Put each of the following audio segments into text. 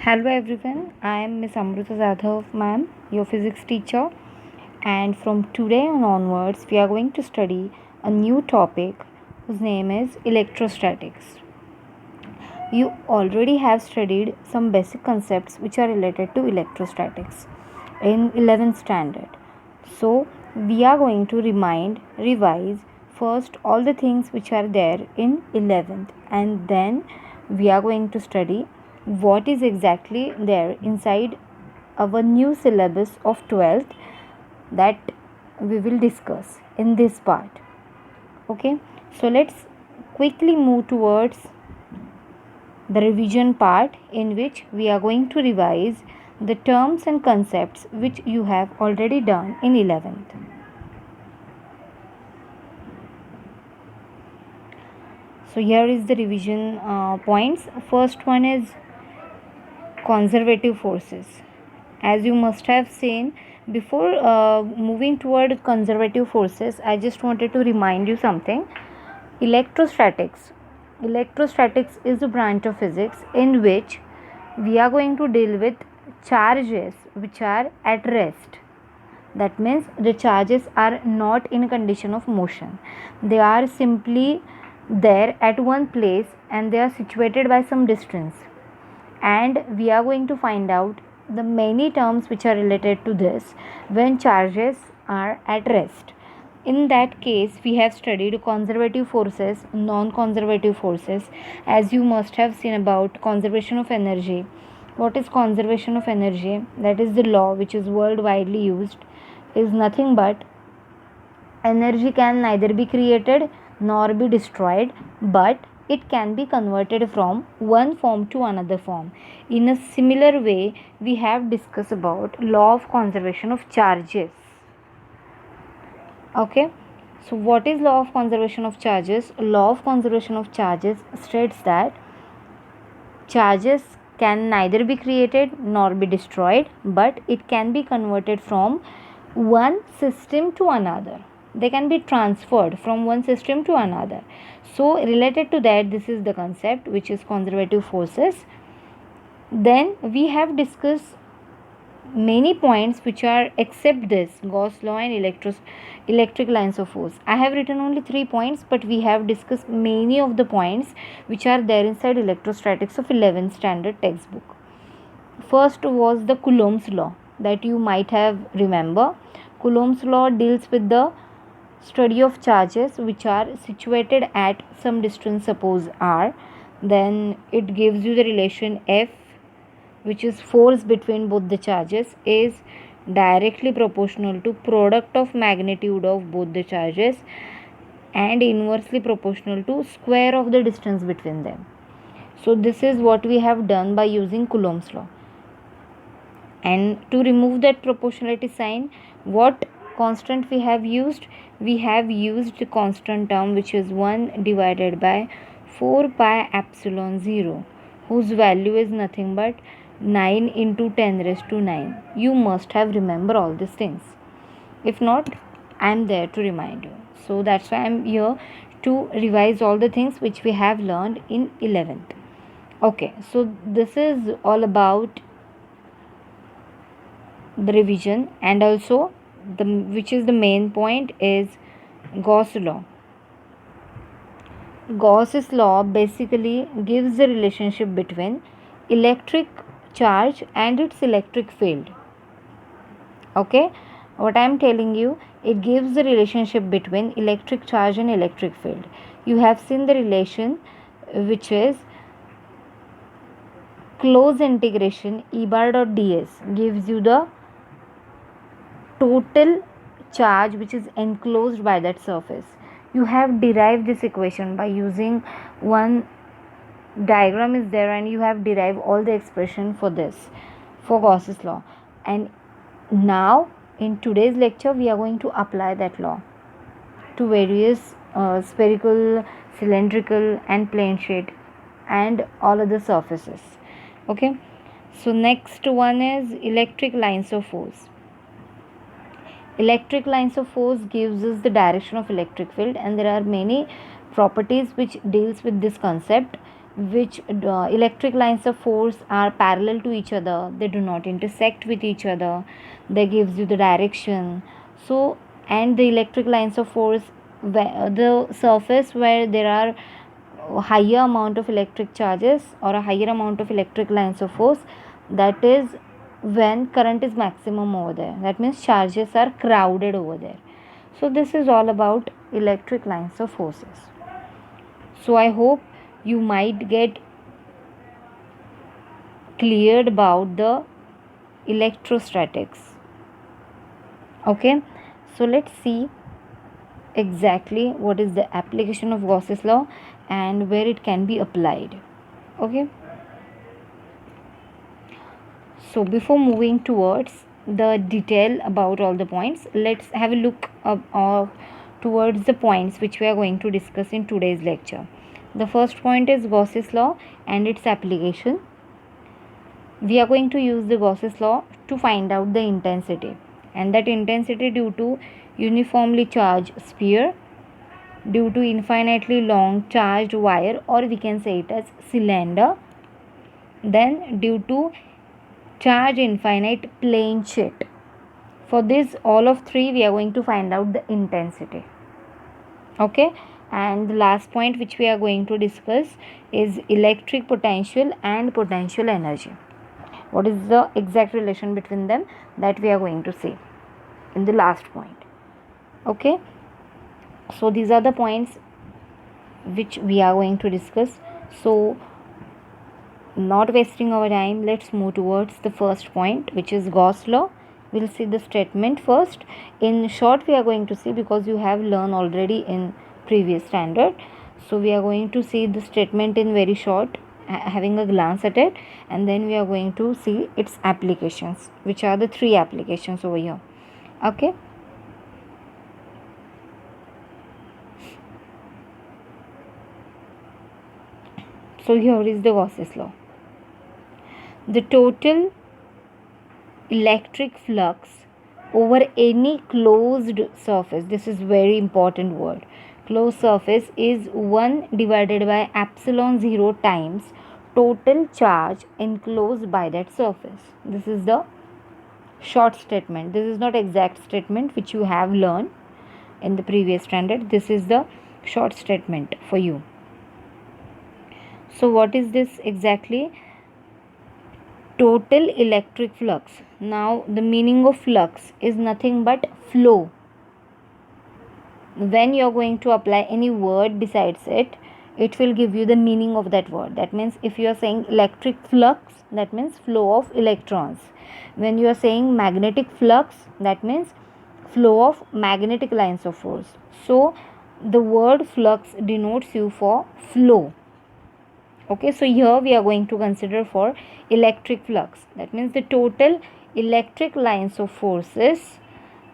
Hello everyone, I am Miss Amruta Jadhav ma'am, your physics teacher, and from today on onwards we are going to study a new topic whose name is electrostatics. You already have studied some basic concepts which are related to electrostatics in 11th standard. So, we are going to revise first all the things which are there in 11th, and then we are going to study what is exactly there inside our new syllabus of 12th that we will discuss in this part. Okay, so let's quickly move towards the revision part, in which we are going to revise the terms and concepts which you have already done in 11th. So here is the revision points. First one is conservative forces. As you must have seen, before moving toward conservative forces, I just wanted to remind you something. Electrostatics is a branch of physics in which we are going to deal with charges which are at rest. That means the charges are not in a condition of motion. They are simply there at one place and they are situated by some distance. And we are going to find out the many terms which are related to this when charges are at rest. In that case, we have studied conservative forces, non-conservative forces. As you must have seen about conservation of energy. What is conservation of energy? That is the law which is worldwide used, is nothing but energy can neither be created nor be destroyed, but it can be converted from one form to another form. In a similar way, we have discussed about law of conservation of charges. Okay, so what is law of conservation of charges? Law of conservation of charges states that charges can neither be created nor be destroyed, but it can be converted from one system to another. They can be transferred from one system to another. So related to that, this is the concept which is conservative forces. Then we have discussed many points which are except this Gauss law and electric lines of force. I have written only 3 points, but we have discussed many of the points which are there inside electrostatics of 11th standard textbook. First was the Coulomb's law, that you might have remember. Coulomb's law deals with the study of charges which are situated at some distance, suppose r. Then it gives you the relation F, which is force between both the charges, is directly proportional to product of magnitude of both the charges and inversely proportional to square of the distance between them. So this is what we have done by using Coulomb's law. And to remove that proportionality sign, what constant we have used? We have used the constant term which is 1 divided by 4 pi epsilon 0, whose value is nothing but 9 into 10 raised to 9. You must have remember all these things. If not, I am there to remind you. So that's why I am here to revise all the things which we have learned in 11th. Okay, so this is all about the revision, and also the which is the main point is Gauss law. Gauss's law basically gives the relationship between electric charge and its electric field. Okay, what I am telling you, it gives the relationship between electric charge and electric field. You have seen the relation which is close integration E bar dot ds gives you the total charge which is enclosed by that surface. You have derived this equation by using one diagram is there, and you have derived all the expression for this, for Gauss's law. And now in today's lecture we are going to apply that law to various spherical, cylindrical and plane sheet and all other surfaces. Okay, so next one is electric lines of force. Electric lines of force gives us the direction of electric field, and there are many properties which deals with this concept. which electric lines of force are parallel to each other, they do not intersect with each other, they gives you the direction. So, and the electric lines of force, the surface where there are higher amount of electric charges or a higher amount of electric lines of force, that is when current is maximum over there, that means charges are crowded over there. So this is all about electric lines of forces. So I hope you might get cleared about the electrostatics. Okay, so let's see exactly what is the application of Gauss's law and where it can be applied. Okay, so before moving towards the detail about all the points, let's have a look towards the points which we are going to discuss in today's lecture. The first point is Gauss's law and its application. We are going to use the Gauss's law to find out the intensity, and that intensity due to uniformly charged sphere, due to infinitely long charged wire, or we can say it as cylinder, then due to charge infinite plane sheet. For this all of three we are going to find out the intensity. Okay, and the last point which we are going to discuss is electric potential and potential energy. What is the exact relation between them, that we are going to see in the last point. Okay, so these are the points which we are going to discuss. So not wasting our time, let's move towards the first point, which is Gauss law. We'll see the statement first. In short we are going to see, because you have learned already in previous standard, so we are going to see the statement in very short, having a glance at it, and then we are going to see its applications, which are the three applications over here. Okay, so here is the Gauss's law. The total electric flux over any closed surface, this is very important word, closed surface, is 1 divided by epsilon 0 times total charge enclosed by that surface. This is the short statement. This is not exact statement which you have learned in the previous standard. This is the short statement for you. So what is this exactly? Total electric flux. Now the meaning of flux is nothing but flow. When you are going to apply any word besides it, it will give you the meaning of that word. That means if you are saying electric flux, that means flow of electrons. When you are saying magnetic flux, that means flow of magnetic lines of force. So the word flux denotes you for flow. Okay, so here we are going to consider for electric flux. That means the total electric lines of forces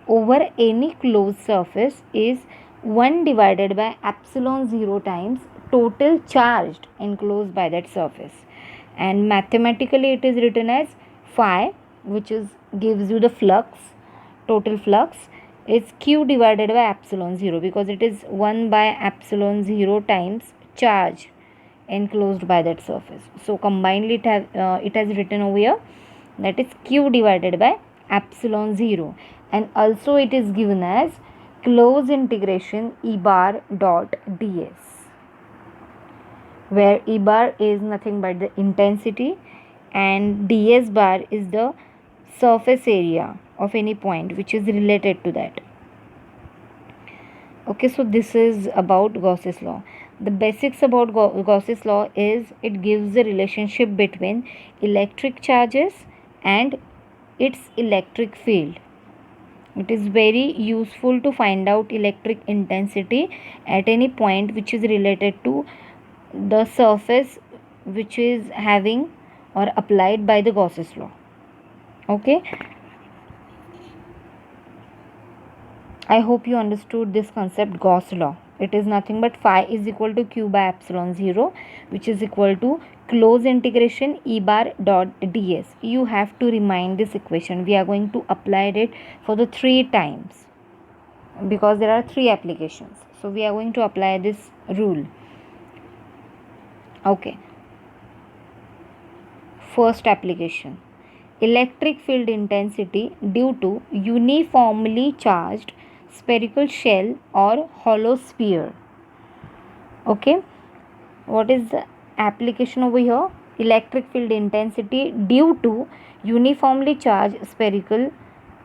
over any closed surface is 1 divided by epsilon 0 times total charged enclosed by that surface. And mathematically it is written as phi, which is gives you the flux, total flux is q divided by epsilon 0, because it is 1 by epsilon 0 times charge enclosed by that surface. So combinedly it has written over here that is q divided by epsilon 0, and also it is given as close integration E bar dot ds, where E bar is nothing but the intensity and ds bar is the surface area of any point which is related to that. Okay, so this is about Gauss's law. The basics about Gauss's law is it gives the relationship between electric charges and its electric field. It is very useful to find out electric intensity at any point which is related to the surface which is having or applied by the Gauss's law. Okay, I hope you understood this concept, Gauss law. It is nothing but phi is equal to q by epsilon 0, which is equal to close integration E bar dot ds. You have to remind this equation. We are going to apply it for the 3 times because there are 3 applications. So we are going to apply this rule. Okay, First application, electric field intensity due to uniformly charged spherical shell or hollow sphere. Okay, what is the application over here? Electric field intensity due to uniformly charged spherical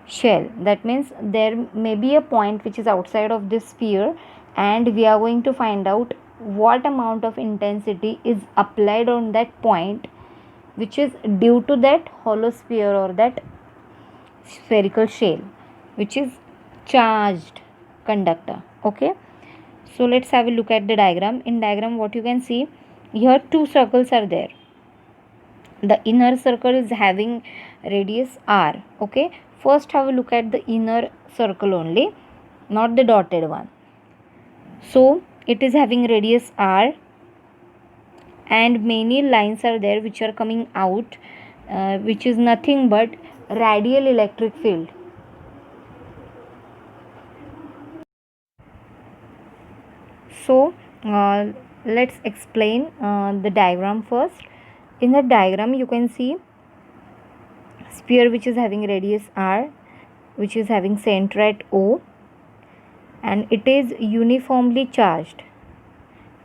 shell. That means there may be a point which is outside of this sphere, and we are going to find out what amount of intensity is applied on that point which is due to that hollow sphere or that spherical shell which is charged conductor. Okay, so let's have a look at the diagram. In diagram, what you can see here, two circles are there. The inner circle is having radius r. Okay, first have a look at the inner circle only, not the dotted one. So it is having radius r, and many lines are there which are coming out, which is nothing but radial electric field. So let's explain the diagram first. In the diagram, you can see sphere which is having radius r, which is having center at O, and it is uniformly charged.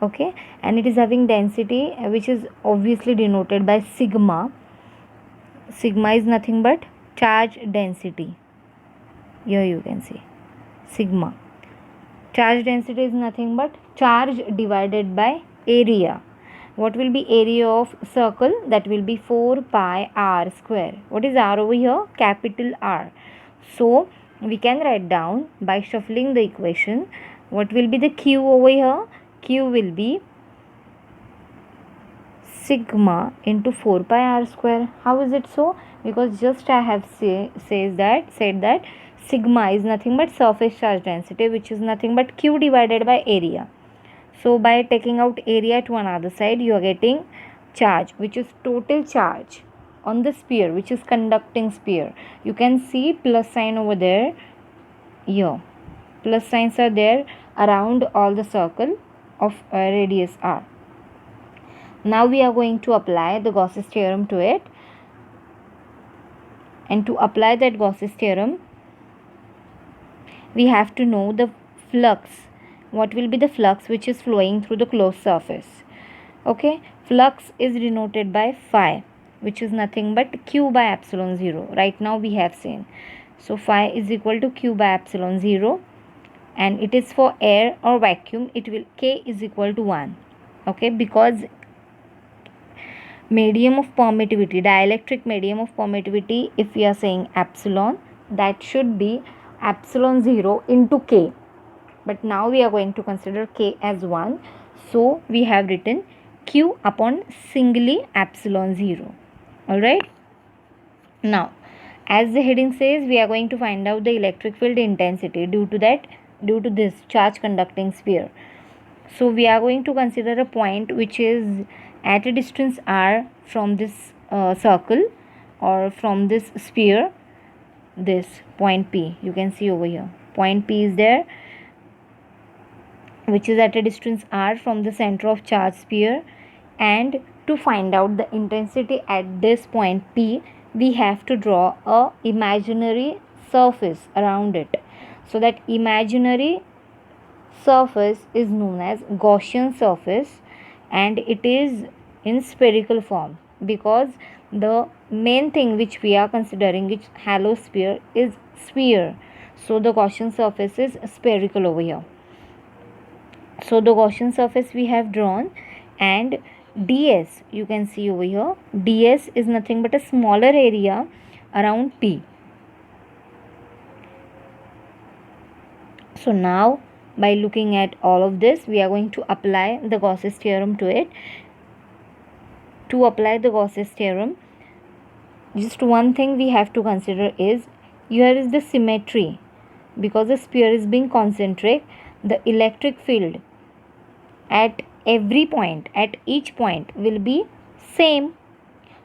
Okay, and it is having density which is obviously denoted by sigma. Sigma is nothing but charge density. Here you can see sigma. Charge density is nothing but charge divided by area. What will be area of circle? That will be 4 pi r square. What is r over here? Capital R. So we can write down by shuffling the equation. What will be the q over here? Q will be sigma into 4 pi r square. How is it so? Because just I have said that sigma is nothing but surface charge density, which is nothing but q divided by area. So by taking out area to another side, you are getting charge, which is total charge on the sphere, which is conducting sphere. You can see plus sign over there. Here plus signs are there around all the circle of radius r. Now we are going to apply the Gauss's theorem to it, and to apply that Gauss's theorem, we have to know the flux. What will be the flux which is flowing through the closed surface? Okay, flux is denoted by phi, which is nothing but q by epsilon 0. Right now we have seen. So phi is equal to q by epsilon 0, and it is for air or vacuum, it will k is equal to 1. Okay, because medium of permittivity, dielectric medium of permittivity, if we are saying epsilon, that should be epsilon 0 into k. But now we are going to consider k as 1. So we have written q upon singly epsilon 0. Alright. Now, as the heading says, we are going to find out the electric field intensity due to this charge conducting sphere. So we are going to consider a point which is at a distance r from this circle or from this sphere. This point P, you can see over here, point P is there, which is at a distance r from the center of charge sphere. And to find out the intensity at this point P, we have to draw a imaginary surface around it. So that imaginary surface is known as Gaussian surface, and it is in spherical form, because the main thing which we are considering, which hollow sphere, is sphere. So the Gaussian surface is spherical over here. So the Gaussian surface we have drawn, and ds, you can see over here, ds is nothing but a smaller area around P. So now by looking at all of this, we are going to apply the Gauss's theorem to it. To apply the Gauss's theorem, just one thing we have to consider is, here is the symmetry. Because the sphere is being concentric, the electric field at every point, at each point, will be same.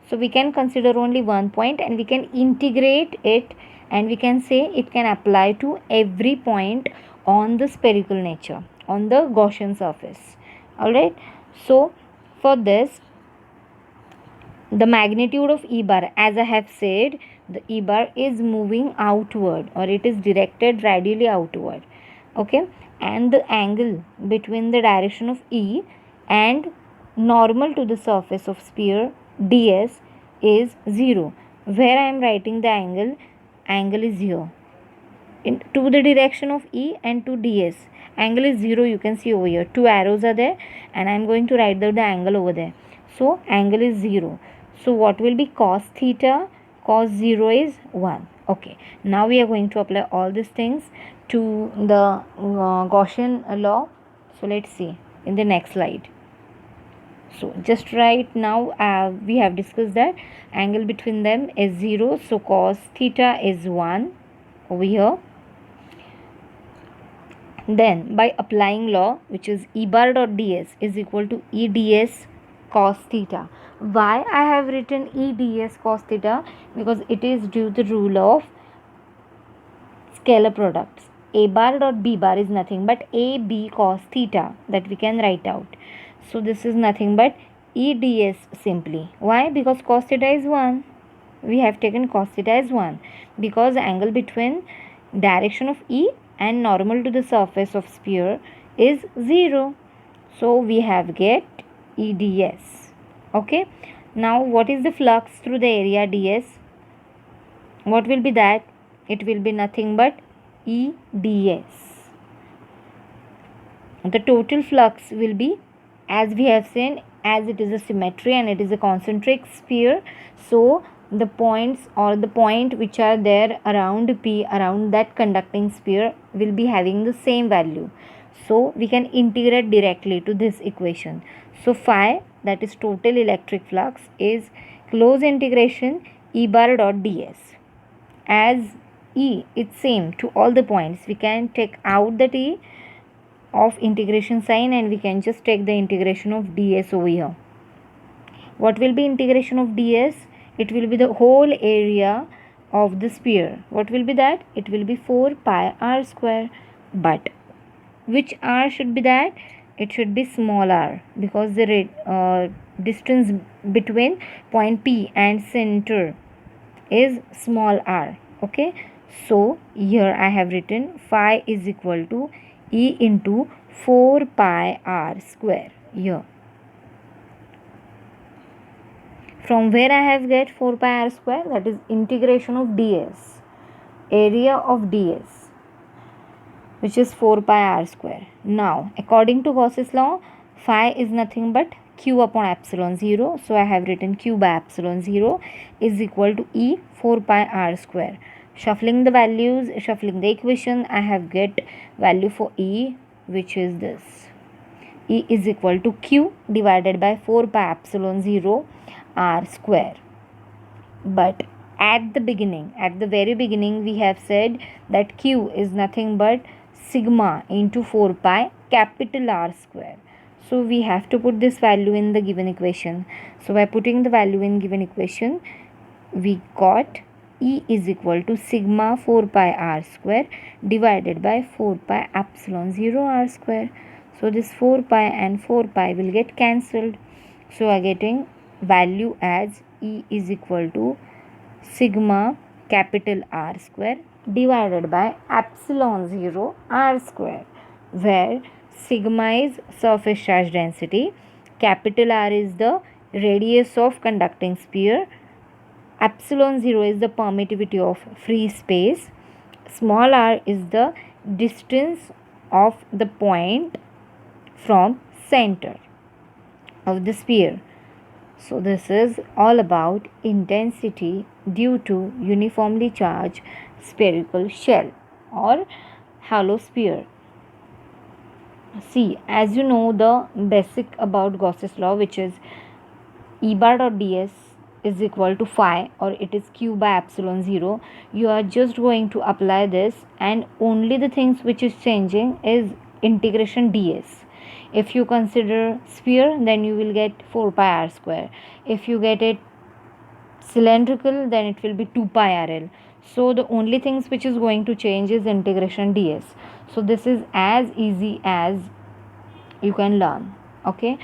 So we can consider only one point and we can integrate it, and we can say it can apply to every point on the spherical nature, on the Gaussian surface. Alright, so for this, the magnitude of E bar, as I have said, the E bar is moving outward, or it is directed radially outward. Okay, and the angle between the direction of E and normal to the surface of sphere ds is 0. Where I am writing the angle is here to the direction of E and to ds. Angle is 0, you can see over here. Two arrows are there, and I am going to write the angle over there. So angle is 0. So what will be cos theta? Cos 0 is 1. Okay. Now we are going to apply all these things to the Gaussian law. So let's see in the next slide. So just right now we have discussed that angle between them is 0. So cos theta is 1 over here. Then by applying law, which is E bar dot ds is equal to E ds cos theta. Why I have written E ds cos theta? Because it is due to the rule of scalar products. A bar dot b bar is nothing but a b cos theta, that we can write out. So this is nothing but E ds simply. Why? Because cos theta is 1. We have taken cos theta as 1 because angle between direction of E and normal to the surface of sphere is 0. So we have get E ds. Okay. Now what is the flux through the area ds? What will be that? It will be nothing but E ds. The total flux will be, as we have seen, as it is a symmetry and it is a concentric sphere, so the points or the point which are there around P, around that conducting sphere, will be having the same value. So we can integrate directly to this equation. So phi, that is total electric flux, is close integration E bar dot ds. As E is same to all the points, we can take out the T of integration sign and we can just take the integration of ds over here. What will be integration of ds? It will be the whole area of the sphere. What will be that? It will be 4 pi r square. But which r should be that? It should be small r, because the distance between point P and center is small r. Okay, so here I have written phi is equal to E into 4 pi r square here. From where I have get 4 pi r square? That is integration of ds, area of ds, which is 4 pi r square. Now according to Gauss's law, phi is nothing but q upon epsilon 0. So I have written q by epsilon 0 is equal to E 4 pi r square. Shuffling the values, shuffling the equation, I have get value for E, which is this. E is equal to Q divided by 4 pi epsilon 0 r square. But at the beginning, at the very beginning, we have said that Q is nothing but sigma into 4 pi capital R square. So we have to put this value in the given equation. So by putting the value in given equation, we got E is equal to sigma 4 pi r square divided by 4 pi epsilon 0 r square. So this 4 pi and 4 pi will get cancelled. So I am getting value as E is equal to sigma capital R square divided by epsilon 0 r square, where sigma is surface charge density, capital R is the radius of conducting sphere, epsilon 0 is the permittivity of free space, small r is the distance of the point from center of the sphere. So this is all about intensity due to uniformly charged spherical shell or hollow sphere. See, as you know the basic about Gauss's law, which is E bar dot ds is equal to phi, or it is q by epsilon 0. You are just going to apply this, and only the things which is changing is integration ds. If you consider sphere, then you will get 4 pi r square. If you get it cylindrical, then it will be 2 pi rl. So the only things which is going to change is integration ds. So this is as easy as you can learn. Okay,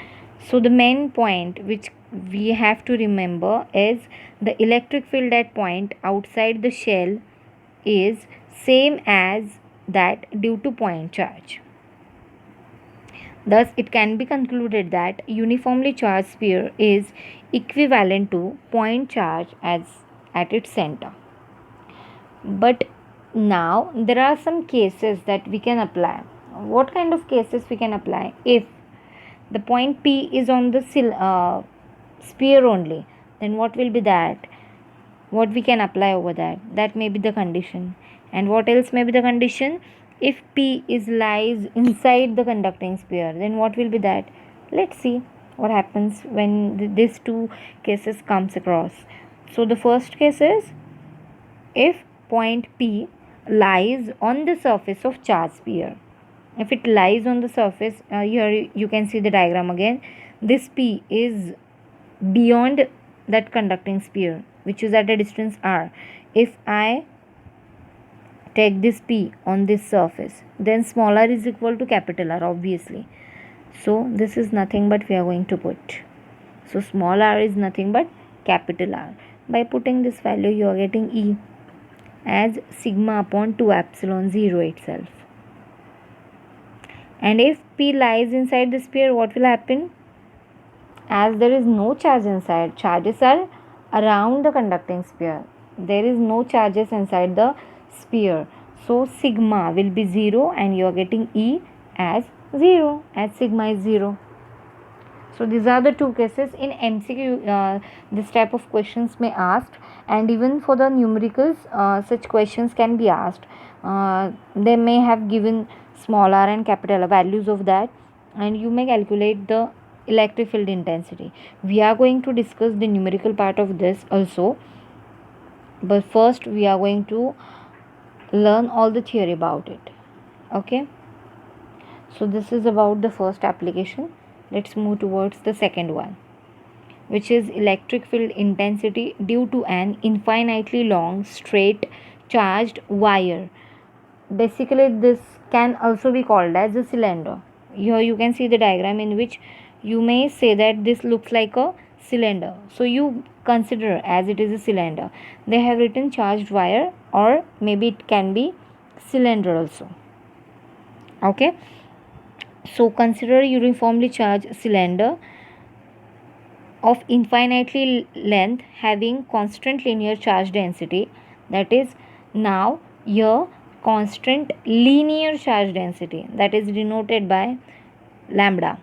so the main point which we have to remember is the electric field at point outside the shell is same as that due to point charge. Thus, it can be concluded that uniformly charged sphere is equivalent to point charge as at its center. But now there are some cases that we can apply. What kind of cases we can apply? If the point P is on the sphere only, then what will be that? What we can apply over that? That may be the condition. And what else may be the condition? If P is lies inside the conducting sphere, then what will be that? Let's see what happens when these two cases comes across. So the first case is if point P lies on the surface of charged sphere. If it lies on the surface, here you can see the diagram again. This P is beyond that conducting sphere, which is at a distance r. If I take this P on this surface, then small r is equal to capital R, obviously. So this is nothing but we are going to put. So small r is nothing but capital R. By putting this value, you are getting E as sigma upon 2 epsilon 0 itself. And if P lies inside the sphere, what will happen? As there is no charge inside, charges are around the conducting sphere. There is no charges inside the sphere. So sigma will be 0 and you are getting E as 0, as sigma is 0. So these are the two cases. In MCQ, this type of questions may asked, and even for the numericals, such questions can be asked. They may have given small r and capital R values of that, and you may calculate the electric field intensity. We are going to discuss the numerical part of this also, but first we are going to learn all the theory about it. Okay, so this is about the first application. Let's move towards the second one, which is electric field intensity due to an infinitely long straight charged wire. Basically, this can also be called as a cylinder. Here you can see the diagram in which you may say that this looks like a cylinder. So you consider as it is a cylinder. They have written charged wire, or maybe it can be cylinder also. Okay. So consider a uniformly charged cylinder of infinitely length having constant linear charge density. That is now here constant linear charge density, that is denoted by lambda,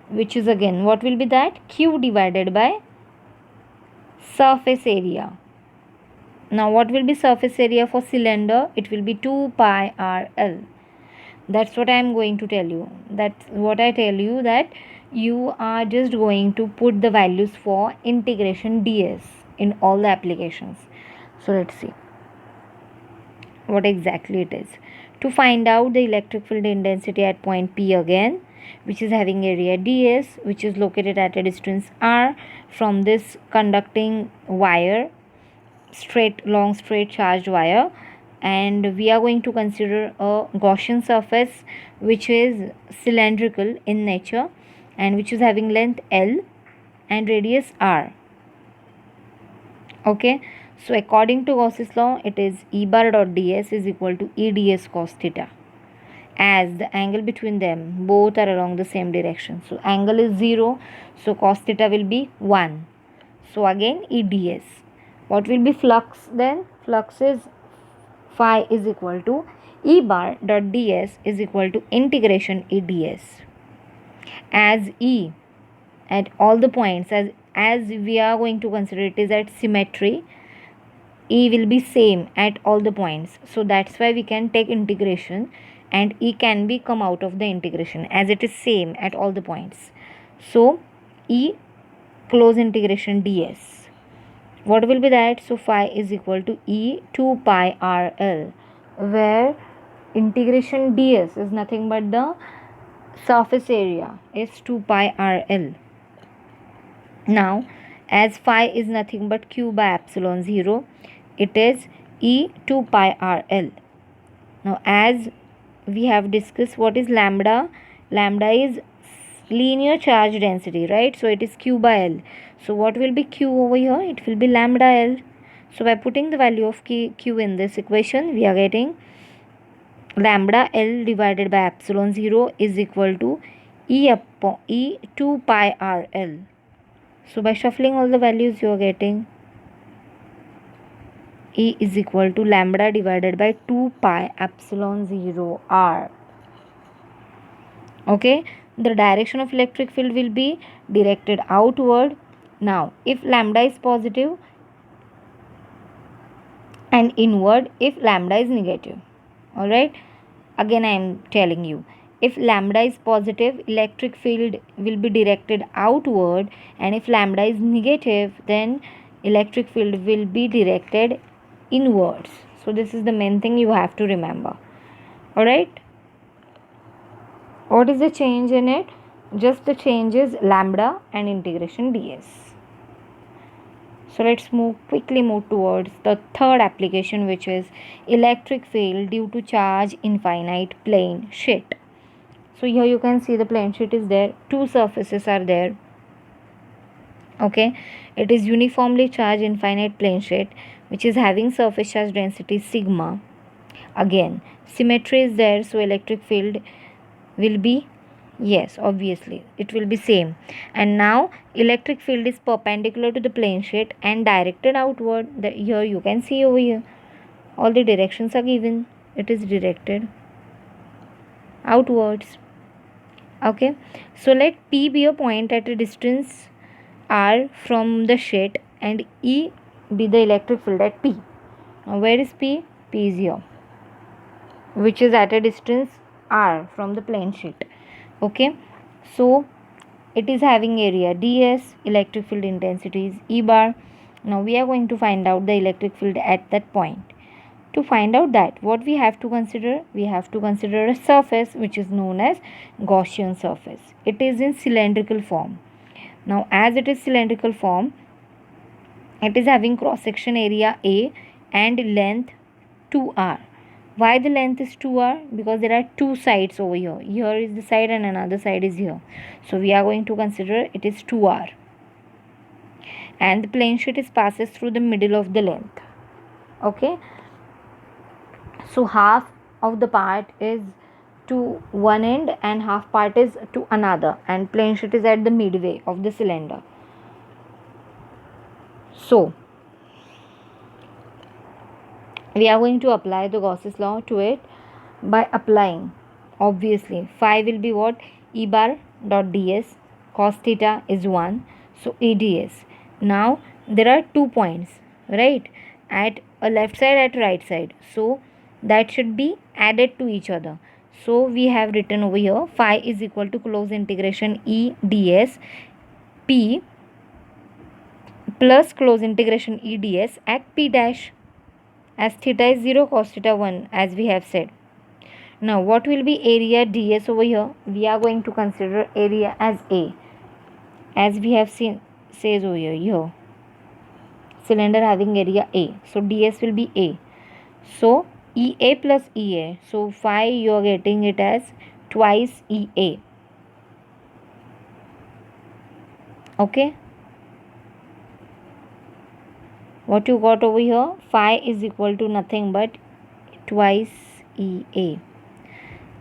which is again what will be that? Q divided by surface area. Now what will be surface area for cylinder? It will be 2 pi r L. That's what I am going to tell you. That's what I tell you, that you are just going to put the values for integration ds in all the applications. So let's see what exactly it is. To find out the electric field intensity at point P again, which is having area ds, which is located at a distance r from this conducting wire, long straight charged wire, and we are going to consider a Gaussian surface which is cylindrical in nature and which is having length L and radius R. Okay, so according to Gauss's law, it is E bar dot ds is equal to E ds cos theta, as the angle between them both are along the same direction. So angle is 0, so cos theta will be 1. So again E ds. What will be flux then? Flux is phi is equal to E bar dot ds is equal to integration E ds. As E at all the points, as we are going to consider it is at symmetry, E will be same at all the points. So that's why we can take integration and E can be come out of the integration as it is same at all the points. So E close integration ds. What will be that? So phi is equal to E 2 pi r L, where integration ds is nothing but the surface area is 2 pi r L. Now as phi is nothing but q by epsilon 0, it is E 2 pi r L. Now as we have discussed, what is lambda? Lambda is linear charge density, right? So it is Q by L. So what will be Q over here? It will be lambda L. So by putting the value of Q in this equation, we are getting lambda L divided by epsilon 0 is equal to E upon E 2 pi R L. So by shuffling all the values, you are getting E is equal to lambda divided by 2 pi epsilon 0 R. Okay, the direction of electric field will be directed outward. Now if lambda is positive, and inward if lambda is negative. All right, again I am telling you, if lambda is positive, electric field will be directed outward, and if lambda is negative, then electric field will be directed inwards. So this is the main thing you have to remember. All right, what is the change in it? Just the change is lambda and integration ds. So let's quickly move towards the third application, which is electric field due to charge infinite plane sheet. So here you can see the plane sheet is there, two surfaces are there. Okay, it is uniformly charged infinite plane sheet which is having surface charge density sigma. Again, symmetry is there, so electric field will be, yes, obviously it will be same. And now electric field is perpendicular to the plane sheet and directed outward. Here you can see over here all the directions are given. It is directed outwards. Okay, so let P be a point at a distance R from the sheet and E be the electric field at P. Now where is P? P is here, which is at a distance R from the plane sheet. Okay, so it is having area ds, electric field intensity is E bar. Now we are going to find out the electric field at that point. To find out that, what we have to consider? We have to consider a surface which is known as Gaussian surface. It is in cylindrical form. Now as it is cylindrical form, it is having cross section area A and length 2r. Why the length is 2r? Because there are two sides over here. Here is the side and another side is here. So we are going to consider it is 2r. And the plane sheet is passes through the middle of the length. Okay. So half of the part is to one end and half part is to another, and plane sheet is at the midway of the cylinder. So we are going to apply the Gauss's law to it by applying, obviously, phi will be what? E bar dot ds, cos theta is 1, so EDS. Now there are 2 points, right, at a left side, at right side, so that should be added to each other. So we have written over here phi is equal to close integration E ds P plus close integration E ds at P dash, as theta is 0, cos theta 1, as we have said. Now what will be area ds over here? We are going to consider area as A, as we have seen says over here, cylinder having area A, so ds will be A. So EA plus EA, so phi you are getting it as twice EA. Okay, what you got over here? Phi is equal to nothing but twice EA.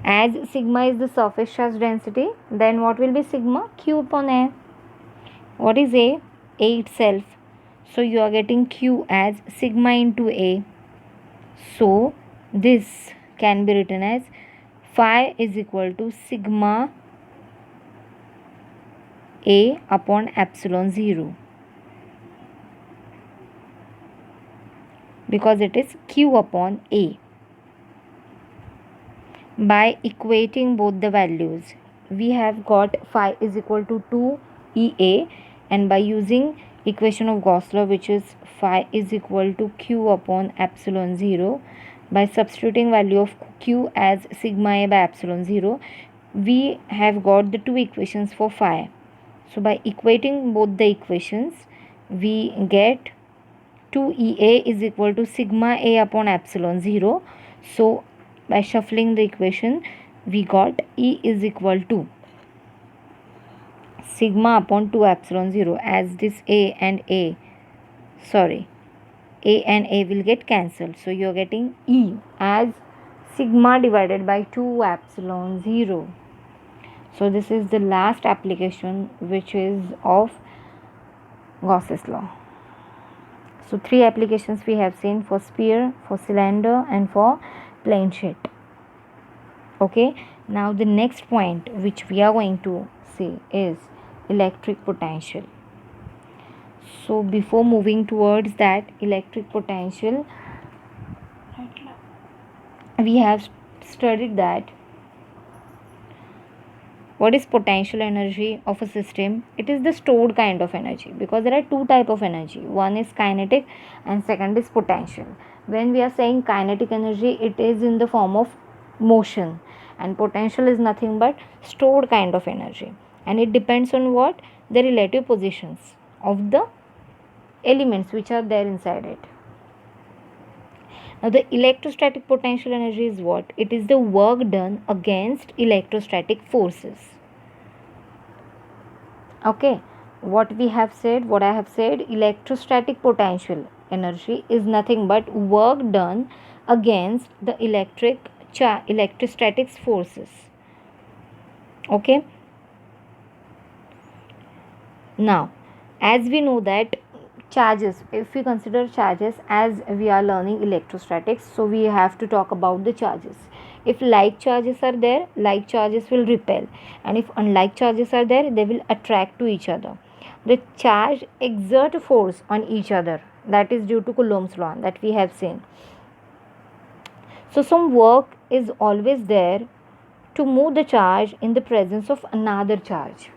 As sigma is the surface charge density, then what will be sigma? Q upon A. What is A? A itself. So you are getting Q as sigma into A. So this can be written as phi is equal to sigma A upon epsilon 0, because it is Q upon A. By equating both the values, we have got phi is equal to 2 EA, and by using equation of Gauss law, which is phi is equal to Q upon epsilon 0, by substituting value of Q as sigma A by epsilon 0, we have got the two equations for phi. So by equating both the equations, we get 2EA is equal to sigma A upon epsilon 0. So by shuffling the equation, we got E is equal to sigma upon 2 epsilon 0, as this A and A will get cancelled. So you're getting E as sigma divided by 2 epsilon 0. So this is the last application, which is of Gauss's law. So 3 applications we have seen: for sphere, for cylinder, and for plane sheet. Okay, now the next point which we are going to see is electric potential. So before moving towards that electric potential, we have studied that what is potential energy of a system. It is the stored kind of energy, because there are two type of energy. One is kinetic and second is potential. When we are saying kinetic energy, it is in the form of motion, and potential is nothing but stored kind of energy, and it depends on what? The relative positions of the elements which are there inside it. Now the electrostatic potential energy is what? It is the work done against electrostatic forces. Okay, what I have said, electrostatic potential energy is nothing but work done against the electrostatic forces. Okay, now as we know that charges, if we consider charges, as we are learning electrostatics, so we have to talk about the charges. If like charges are there, like charges will repel, and if unlike charges are there, they will attract to each other. The charge exert a force on each other, that is due to Coulomb's law that we have seen. So some work is always there to move the charge in the presence of another charge.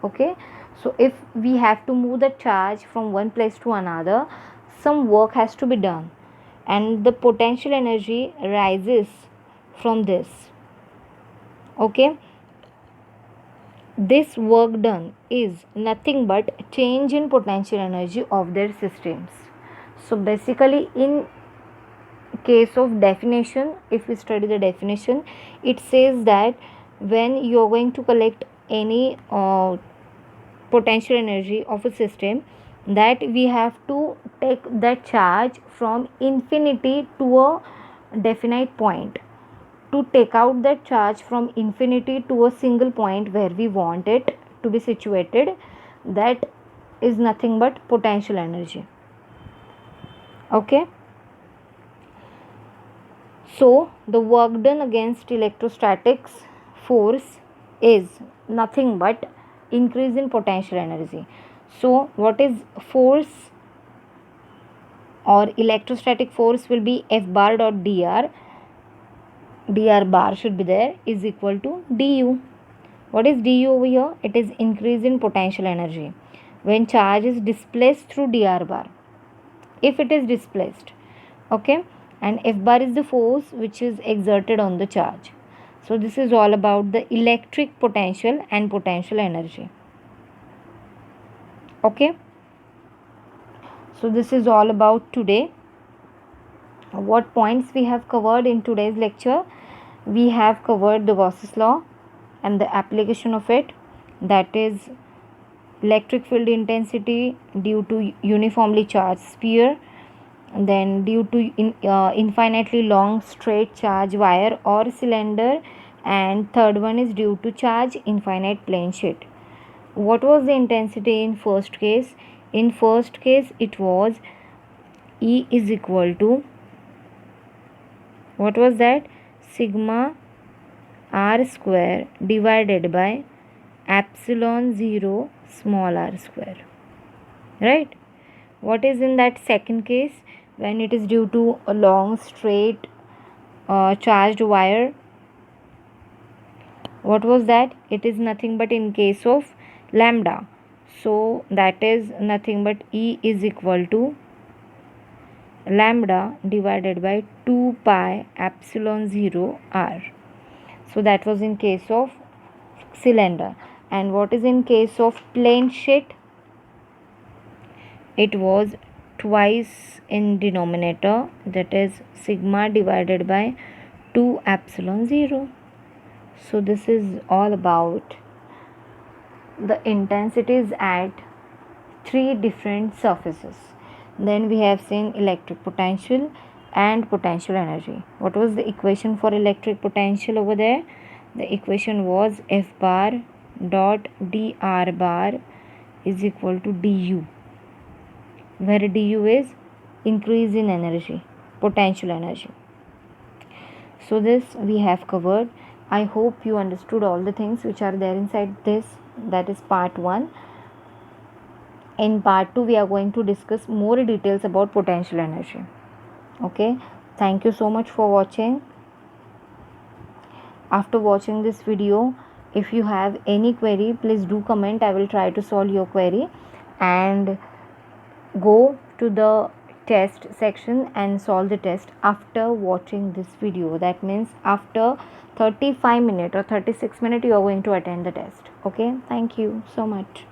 Okay, so if we have to move the charge from one place to another, some work has to be done, and the potential energy rises from this. Okay, this work done is nothing but change in potential energy of their systems. So basically, in case of definition, if we study the definition, it says that when you are going to collect any potential energy of a system, that we have to take that charge from infinity to a definite point. To take out that charge from infinity to a single point where we want it to be situated, that is nothing but potential energy. Okay, so the work done against electrostatics force is nothing but increase in potential energy. So what is force or electrostatic force will be F bar dot dr bar should be there, is equal to du. What is du over here? It is increase in potential energy when charge is displaced through dr bar, if it is displaced. Okay, and F bar is the force which is exerted on the charge. So this is all about the electric potential and potential energy. Okay, so this is all about today. What points we have covered in today's lecture? We have covered the Gauss's law and the application of it, that is electric field intensity due to uniformly charged sphere, and then due to infinitely long straight charge wire or cylinder, and third one is due to charge infinite plane sheet. What was the intensity in first case? In first case it was E is equal to, what was that? Sigma r square divided by epsilon 0 small r square, right? What is in that second case? When it is due to a long straight charged wire, what was that? It is nothing but in case of lambda, so that is nothing but E is equal to lambda divided by 2 pi epsilon 0 r. So that was in case of cylinder. And what is in case of plane sheet? It was twice in denominator, that is sigma divided by 2 epsilon 0. So this is all about the intensities at three different surfaces. Then we have seen electric potential and potential energy. What was the equation for electric potential over there? The equation was F bar dot dr bar is equal to du, where du is increase in energy, potential energy. So this we have covered. I hope you understood all the things which are there inside this. That is part 1. In part 2 we are going to discuss more details about potential energy. Okay, thank you so much for watching. After watching this video, if you have any query, please do comment. I will try to solve your query. And go to the test section and solve the test after watching this video. That means after 35 minutes or 36 minutes you are going to attend the test. Okay, thank you so much.